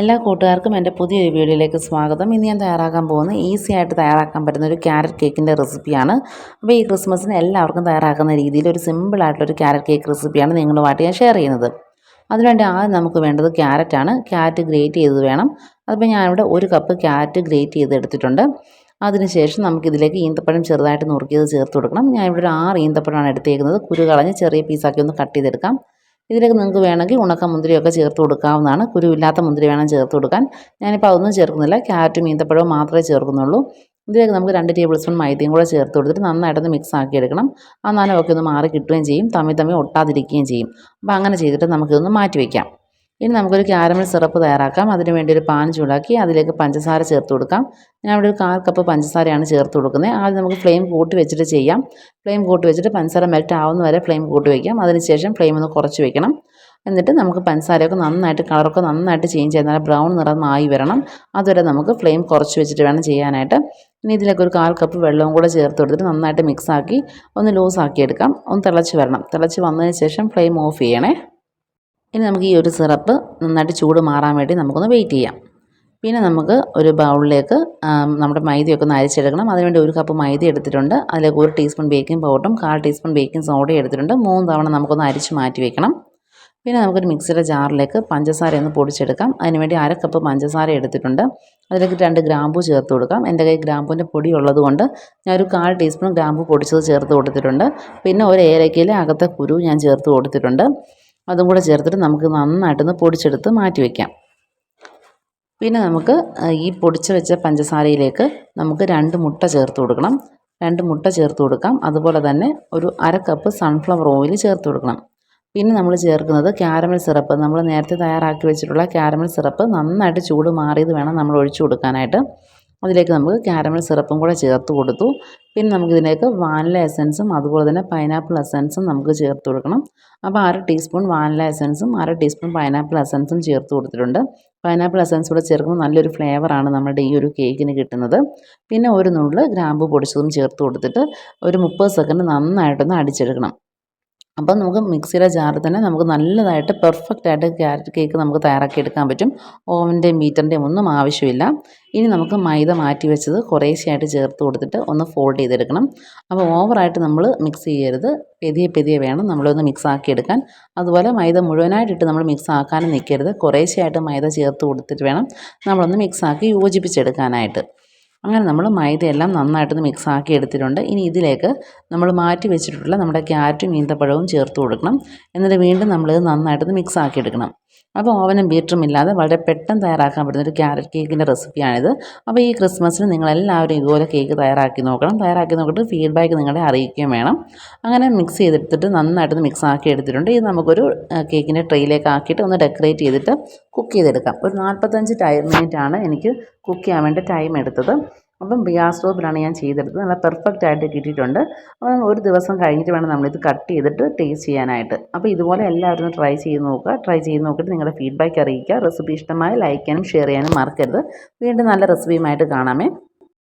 എല്ലാ കൂട്ടുകാർക്കും എൻ്റെ പുതിയൊരു വീഡിയോയിലേക്ക് സ്വാഗതം. ഇന്ന് ഞാൻ തയ്യാറാക്കാൻ പോകുന്ന ഈസി ആയിട്ട് തയ്യാറാക്കാൻ പറ്റുന്ന ഒരു ക്യാരറ്റ് കേക്കിൻ്റെ റെസിപ്പിയാണ്. അപ്പോൾ ഈ ക്രിസ്മസിന് എല്ലാവർക്കും തയ്യാറാക്കുന്ന രീതിയിൽ ഒരു സിമ്പിളായിട്ടുള്ളൊരു ക്യാരറ്റ് കേക്ക് റെസിപ്പിയാണ് നിങ്ങളുമായിട്ട് ഞാൻ ഷെയർ ചെയ്യുന്നത്. അതിനുവേണ്ടി ആദ്യം നമുക്ക് വേണ്ടത് ക്യാരറ്റാണ്. ക്യാരറ്റ് ഗ്രേറ്റ് ചെയ്തത് വേണം. അതിപ്പോൾ ഞാനിവിടെ 1 കപ്പ് ക്യാരറ്റ് ഗ്രേറ്റ് ചെയ്ത് എടുത്തിട്ടുണ്ട്. അതിനുശേഷം നമുക്കിതിലേക്ക് ഈന്തപ്പഴം ചെറുതായിട്ട് നുറുക്കിയത് ചേർത്ത് കൊടുക്കണം. ഞാൻ ഇവിടെ ഒരു 6 ഈന്തപ്പഴമാണ് എടുത്തേക്കുന്നത്. കുരു കളഞ്ഞ് ചെറിയ പീസാക്കി ഒന്ന് കട്ട് ചെയ്തെടുക്കാം. ഇതിലേക്ക് നിങ്ങൾക്ക് വേണമെങ്കിൽ ഉണക്ക മുന്തിരിയൊക്കെ ചേർത്ത് കൊടുക്കാവുന്നതാണ്. കുരുവില്ലാത്ത മുന്തിരി വേണം ചേർത്ത് കൊടുക്കാൻ. ഞാനിപ്പോൾ അതൊന്നും ചേർക്കുന്നില്ല. ക്യാരറ്റും ഈന്തപ്പഴവും മാത്രമേ ചേർക്കുന്നുള്ളൂ. ഇതിലേക്ക് നമുക്ക് 2 ടേബിൾ സ്പൂൺ മൈദയും കൂടെ ചേർത്ത് കൊടുത്തിട്ട് നന്നായിട്ടൊന്ന് മിക്സ് ആക്കി എടുക്കണം. ആ നനവൊക്കെ ഒന്ന് മാറി കിട്ടുകയും ചെയ്യും, തമ്മിൽ ഒട്ടാതിരിക്കുകയും ചെയ്യും. അപ്പോൾ അങ്ങനെ ചെയ്തിട്ട് നമുക്കിതൊന്ന് മാറ്റി വയ്ക്കാം. ഇനി നമുക്കൊരു ക്യാരമൽ സിറപ്പ് തയ്യാറാക്കാം. അതിന് വേണ്ടി ഒരു പാൻ ചൂടാക്കി അതിലേക്ക് പഞ്ചസാര ചേർത്ത് കൊടുക്കാം. ഞാൻ ഇവിടെ ഒരു 1/4 കപ്പ് പഞ്ചസാരയാണ് ചേർത്ത് കൊടുക്കുന്നത്. ആദ്യം നമുക്ക് ഫ്ലെയിം കൂട്ടി വെച്ചിട്ട് ചെയ്യാം. ഫ്ലെയിം കൂട്ടി വെച്ചിട്ട് പഞ്ചസാര മെൽറ്റ് ആവുന്ന വരെ ഫ്ലെയിം കൂട്ടി വയ്ക്കാം. അതിനുശേഷം ഫ്ലെയിം ഒന്ന് കുറച്ച് വെക്കണം. എന്നിട്ട് നമുക്ക് പഞ്ചസാരയൊക്കെ നന്നായിട്ട് കളറൊക്കെ നന്നായിട്ട് ചേഞ്ച് ചെയ്ത് നല്ല ബ്രൗൺ നിറമായി വരണം. അതുവരെ നമുക്ക് ഫ്ലെയിം കുറച്ച് വെച്ചിട്ട് വേണം ചെയ്യാനായിട്ട്. ഇനി ഇതിലേക്ക് ഒരു 1/4 കപ്പ് വെള്ളവും കൂടെ ചേർത്ത് കൊടുത്തിട്ട് നന്നായിട്ട് മിക്സാക്കി ഒന്ന് ലൂസാക്കി എടുക്കാം. ഒന്ന് തിളച്ച് വരണം. തിളച്ച് വന്നതിന് ശേഷം ഫ്ലെയിം ഓഫ് ചെയ്യണേ. ഇനി നമുക്ക് ഈ ഒരു സിറപ്പ് നന്നായിട്ട് ചൂട് മാറാൻ വേണ്ടി നമുക്കൊന്ന് വെയിറ്റ് ചെയ്യാം. പിന്നെ നമുക്ക് ഒരു ബൗളിലേക്ക് നമ്മുടെ മൈദയൊക്കെ ഒന്ന് അരിച്ചെടുക്കണം. അതിനുവേണ്ടി 1 കപ്പ് മൈദ എടുത്തിട്ടുണ്ട്. അതിലേക്ക് 1 ടീസ്പൂൺ ബേക്കിംഗ് പൗഡറും 1/4 ടീസ്പൂൺ ബേക്കിംഗ് സോഡയും എടുത്തിട്ടുണ്ട്. 3 തവണ നമുക്കൊന്ന് അരിച്ച് മാറ്റി വെക്കണം. പിന്നെ നമുക്കൊരു മിക്സിയുടെ ജാറിലേക്ക് പഞ്ചസാര ഒന്ന് പൊടിച്ചെടുക്കാം. അതിനുവേണ്ടി 1/2 കപ്പ് പഞ്ചസാര എടുത്തിട്ടുണ്ട്. അതിലേക്ക് 2 ഗ്രാമ്പൂ ചേർത്ത് കൊടുക്കാം. എൻ്റെ കയ്യിൽ ഗ്രാമ്പൂവിൻ്റെ പൊടി ഉള്ളതുകൊണ്ട് ഞാൻ ഒരു 1/4 ടീസ്പൂൺ ഗ്രാമ്പൂ പൊടിച്ചത് ചേർത്ത് കൊടുത്തിട്ടുണ്ട്. പിന്നെ ഒരു ഏലക്കയിലെ അകത്തെ കുരു ഞാൻ ചേർത്ത് കൊടുത്തിട്ടുണ്ട്. അതും കൂടെ ചേർത്തിട്ട് നമുക്ക് നന്നായിട്ടൊന്ന് പൊടിച്ചെടുത്ത് മാറ്റി വയ്ക്കാം. പിന്നെ നമുക്ക് ഈ പൊടിച്ച് വെച്ച പഞ്ചസാരയിലേക്ക് നമുക്ക് 2 മുട്ട ചേർത്ത് കൊടുക്കണം. 2 മുട്ട ചേർത്ത് കൊടുക്കാം. അതുപോലെ തന്നെ ഒരു 1/2 കപ്പ് സൺഫ്ലവർ ഓയിൽ ചേർത്ത് കൊടുക്കണം. പിന്നെ നമ്മൾ ചേർക്കുന്നത് ക്യാരമൽ സിറപ്പ്. നമ്മൾ നേരത്തെ തയ്യാറാക്കി വെച്ചിട്ടുള്ള ക്യാരമൽ സിറപ്പ് നന്നായിട്ട് ചൂട് മാറിയത് വേണം നമ്മൾ ഒഴിച്ചു കൊടുക്കാനായിട്ട്. അതിലേക്ക് നമുക്ക് ക്യാരമൽ സിറപ്പും കൂടെ ചേർത്ത് കൊടുത്തു. പിന്നെ നമുക്കിതിലേക്ക് വാനില എസൻസും അതുപോലെ തന്നെ പൈനാപ്പിൾ എസൻസും നമുക്ക് ചേർത്ത് കൊടുക്കണം. അപ്പോൾ 1/2 ടീസ്പൂൺ വാനില എസൻസും 1/2 ടീസ്പൂൺ പൈനാപ്പിൾ എസൻസും ചേർത്ത് കൊടുത്തിട്ടുണ്ട്. പൈനാപ്പിൾ എസൻസ് കൂടെ ചേർക്കുമ്പോൾ നല്ലൊരു ഫ്ലേവറാണ് നമ്മുടെ ഈ ഒരു കേക്കിന് കിട്ടുന്നത്. പിന്നെ ഒരു നുള്ള് ഗ്രാമ്പൂ പൊടിച്ചതും ചേർത്ത് കൊടുത്തിട്ട് ഒരു 30 സെക്കൻഡ് നന്നായിട്ടൊന്ന് അടിച്ചെടുക്കണം. അപ്പം നമുക്ക് മിക്സിയുടെ ജാറിൽ തന്നെ നമുക്ക് നല്ലതായിട്ട് പെർഫെക്റ്റായിട്ട് ക്യാരറ്റ് കേക്ക് നമുക്ക് തയ്യാറാക്കി എടുക്കാൻ പറ്റും. ഓവൻ്റെയും ബീറ്ററിൻ്റെയും ഒന്നും ആവശ്യമില്ല. ഇനി നമുക്ക് മൈദ മാറ്റി വെച്ചത് കുറേശ്ശെയായിട്ട് ചേർത്ത് കൊടുത്തിട്ട് ഒന്ന് ഫോൾഡ് ചെയ്തെടുക്കണം. അപ്പോൾ ഓവറായിട്ട് നമ്മൾ മിക്സ് ചെയ്യരുത്. പെതിയെ വേണം നമ്മളൊന്ന് മിക്സ് ആക്കി എടുക്കാൻ. അതുപോലെ മൈദ മുഴുവനായിട്ടിട്ട് നമ്മൾ മിക്സ് ആക്കാനും നിൽക്കരുത്. കുറേശ്ശെയായിട്ട് മൈദ ചേർത്ത് കൊടുത്തിട്ട് വേണം നമ്മളൊന്ന് മിക്സ് ആക്കി യോജിപ്പിച്ചെടുക്കാനായിട്ട്. അങ്ങനെ നമ്മൾ മൈദയെല്ലാം നന്നായിട്ടൊന്ന് മിക്സ് ആക്കി എടുത്തിട്ടുണ്ട്. ഇനി ഇതിലേക്ക് നമ്മൾ മാറ്റി വെച്ചിട്ടുള്ള നമ്മുടെ ക്യാരറ്റും ഈന്തപ്പഴവും ചേർത്ത് കൊടുക്കണം. എന്നിട്ട് വീണ്ടും നമ്മളിത് നന്നായിട്ടൊന്ന് മിക്സ് ആക്കി എടുക്കണം. അപ്പോൾ ഓവനും ബീറ്ററും ഇല്ലാതെ വളരെ പെട്ടെന്ന് തയ്യാറാക്കാൻ പറ്റുന്ന ഒരു ക്യാരറ്റ് കേക്കിൻ്റെ റെസിപ്പിയാണിത്. അപ്പോൾ ഈ ക്രിസ്മസിന് നിങ്ങളെല്ലാവരും ഇതുപോലെ കേക്ക് തയ്യാറാക്കി നോക്കണം. തയ്യാറാക്കി നോക്കിയിട്ട് ഫീഡ്ബാക്ക് നിങ്ങളെ അറിയിക്കുകയും വേണം. അങ്ങനെ മിക്സ് ചെയ്തെടുത്തിട്ട് നന്നായിട്ടൊന്ന് മിക്സ് ആക്കി എടുത്തിട്ടുണ്ട്. ഇത് നമുക്കൊരു കേക്കിൻ്റെ ട്രെയിലേക്ക് ആക്കിയിട്ട് ഒന്ന് ഡെക്കറേറ്റ് ചെയ്തിട്ട് കുക്ക് ചെയ്തെടുക്കാം. ഒരു 45 മിനിറ്റാണ് എനിക്ക് കുക്ക് ചെയ്യാൻ വേണ്ടി ടൈം എടുത്തത്. അപ്പം ഗ്യാസ് സ്റ്റോപ്പിലാണ് ഞാൻ ചെയ്തെടുത്തത്. നല്ല പെർഫെക്റ്റ് ആയിട്ട് കിട്ടിയിട്ടുണ്ട്. അപ്പം ഒരു ദിവസം കഴിഞ്ഞിട്ട് വേണം നമ്മളിത് കട്ട് ചെയ്തിട്ട് ടേസ്റ്റ് ചെയ്യാനായിട്ട്. അപ്പോൾ ഇതുപോലെ എല്ലാവരും ട്രൈ ചെയ്ത് നോക്കുക. ട്രൈ ചെയ്ത് നോക്കിയിട്ട് നിങ്ങളുടെ ഫീഡ്ബാക്ക് അറിയിക്കുക. റെസിപ്പി ഇഷ്ടമായ ലൈക്ക് ചെയ്യാനും ഷെയർ ചെയ്യാനും മറക്കരുത്. വീണ്ടും നല്ല റെസിപ്പിയുമായിട്ട് കാണാമേ.